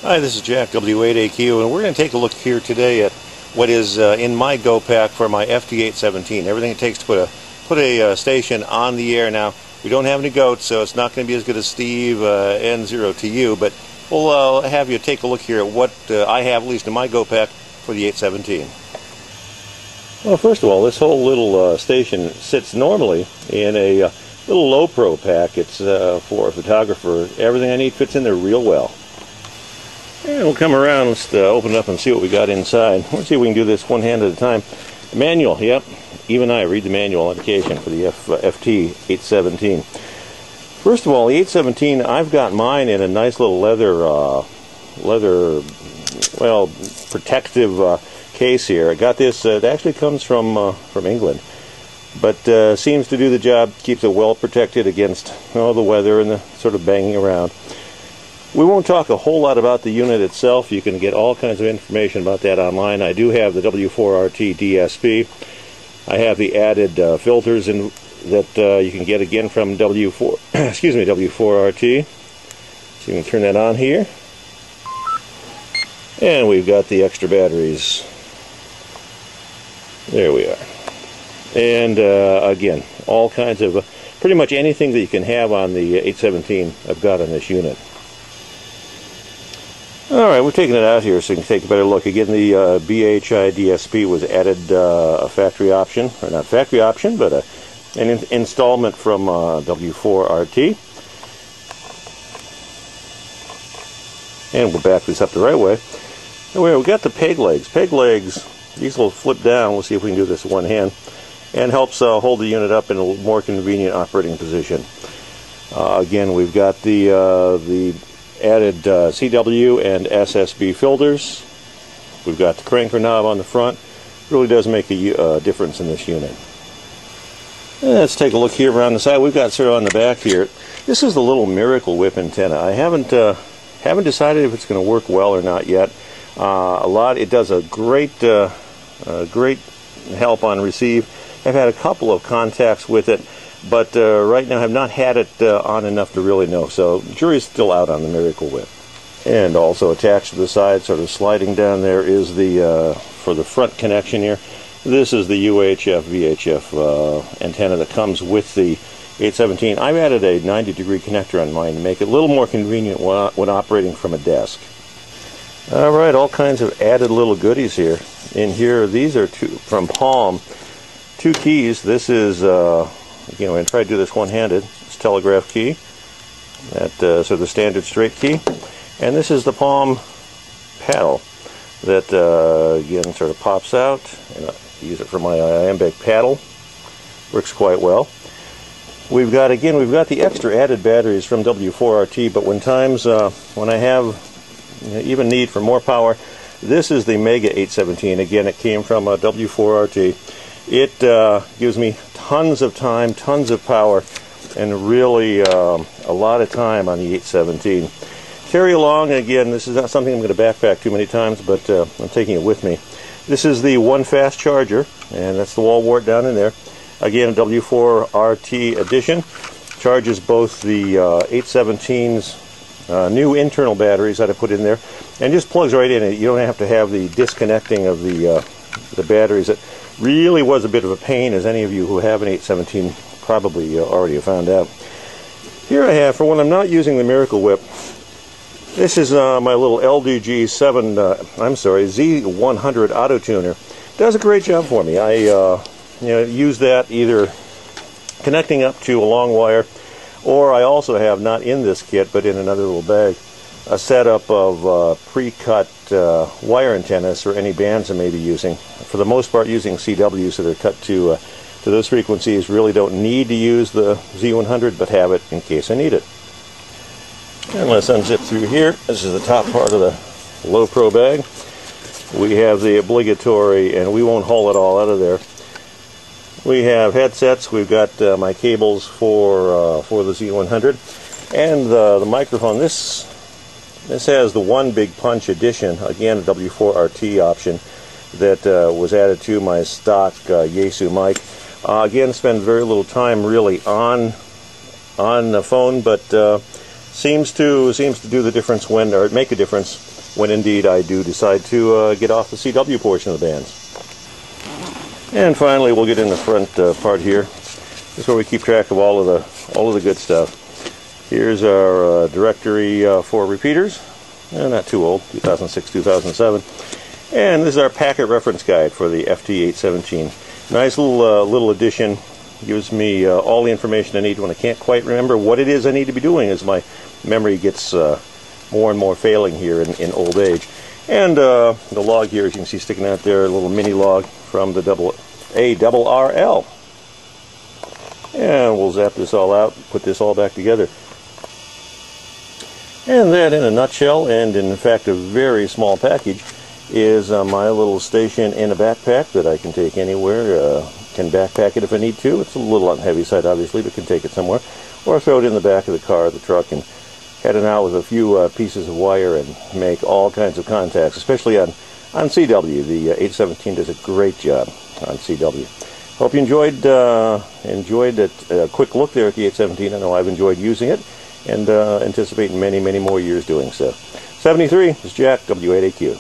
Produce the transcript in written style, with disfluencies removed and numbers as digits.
Hi, this is Jack, W8AQ, and we're going to take a look here today at what is in my Go Pack for my FT817. Everything it takes to put a station on the air. Now, we don't have any goats, so it's not going to be as good as Steve N0TU, but we'll have you take a look here at what I have, at least in my Go Pack, for the 817. Well, first of all, this whole little station sits normally in a little low pro pack. It's for a photographer. Everything I need fits in there real well. And we'll come around, let's open it up and see what we got inside. Let's see if we can do this one hand at a time. The manual, yep, even I read the manual on occasion for the FT817. First of all, the 817, I've got mine in a nice little leather, well, protective case here. I got this, it actually comes from England, but seems to do the job, keeps it well protected against the weather and the sort of banging around. We won't talk a whole lot about the unit itself. You can get all kinds of information about that online. I do have the W4RT DSP. I have the added filters that you can get again from W4RT. So you can turn that on here. And we've got the extra batteries. There we are. And again, all kinds of, pretty much anything that you can have on the 817 I've got on this unit. Alright, we're taking it out here so you can take a better look. Again, the BHI DSP was added a factory option, or not factory option, but an installment from W4RT. And we'll back this up the right way. Anyway, we got the peg legs. Peg legs, these will flip down. We'll see if we can do this with one hand. And helps hold the unit up in a more convenient operating position. Again, we've got the added CW and SSB filters. We've got the cranker knob on the front. It really does make a difference in this unit. And let's take a look here around the side. We've got sort of on the back here. This is the little Miracle Whip antenna. I haven't decided if it's going to work well or not yet. It does a great help on receive. I've had a couple of contacts with it, but right now I have not had it on enough to really know. So jury's still out on the Miracle Whip. And also attached to the side, sort of sliding down there, is the for the front connection here. This is the UHF VHF antenna that comes with the 817. I've added a 90-degree connector on mine to make it a little more convenient when operating from a desk. All right, all kinds of added little goodies here. In here, these are from Palm. 2 keys. This is, I'm going to try to do this one-handed. It's telegraph key. That sort of the standard straight key. And this is the Palm paddle that, again, sort of pops out. And I use it for my iambic paddle. Works quite well. We've got the extra added batteries from W4RT, but when I have even need for more power, this is the Mega 817. Again, it came from W4RT. It gives me tons of time, tons of power, and really a lot of time on the 817. Carry along, again, this is not something I'm going to backpack too many times, but I'm taking it with me. This is the one fast charger, and that's the wall wart down in there. Again, a W4RT edition. Charges both the 817's new internal batteries that I put in there, and just plugs right in. You don't have to have the disconnecting of the batteries. It really was a bit of a pain, as any of you who have an 817 probably already have found out. Here I have, for when I'm not using the Miracle Whip, this is my little LDG Z100 auto tuner. Does a great job for me. I use that either connecting up to a long wire, or I also have, not in this kit but in another little bag, a setup of pre-cut wire antennas for any bands I may be using. For the most part, using CWs that are cut to those frequencies. Really don't need to use the Z100, but have it in case I need it. And let's unzip through here. This is the top part of the low pro bag. We have the obligatory, and we won't haul it all out of there. We have headsets. We've got my cables for the Z100, and the microphone. This has the One Big Punch edition. Again, a W4RT option that was added to my stock Yaesu mic. Again, spend very little time really on the phone, but seems to do the difference when, or make a difference when indeed I do decide to get off the CW portion of the bands. And finally, we'll get in the front part here. This is where we keep track of all of the good stuff. Here's our directory for repeaters. Not too old, 2006, 2007. And this is our packet reference guide for the FT817. Nice little addition. Gives me all the information I need when I can't quite remember what it is I need to be doing as my memory gets more and more failing here in old age. And the log here, as you can see sticking out there, a little mini log from the ARRL. And we'll zap this all out, put this all back together. And that, in a nutshell, and in fact a very small package, is my little station in a backpack that I can take anywhere. Can backpack it if I need to. It's a little on the heavy side, obviously, but can take it somewhere. Or throw it in the back of the car, the truck, and head it out with a few pieces of wire and make all kinds of contacts, especially on CW. The 817 does a great job on CW. Hope you enjoyed a quick look there at the 817. I know I've enjoyed using it, and anticipate many, many more years doing so. 73, this is Jack, W8AQ.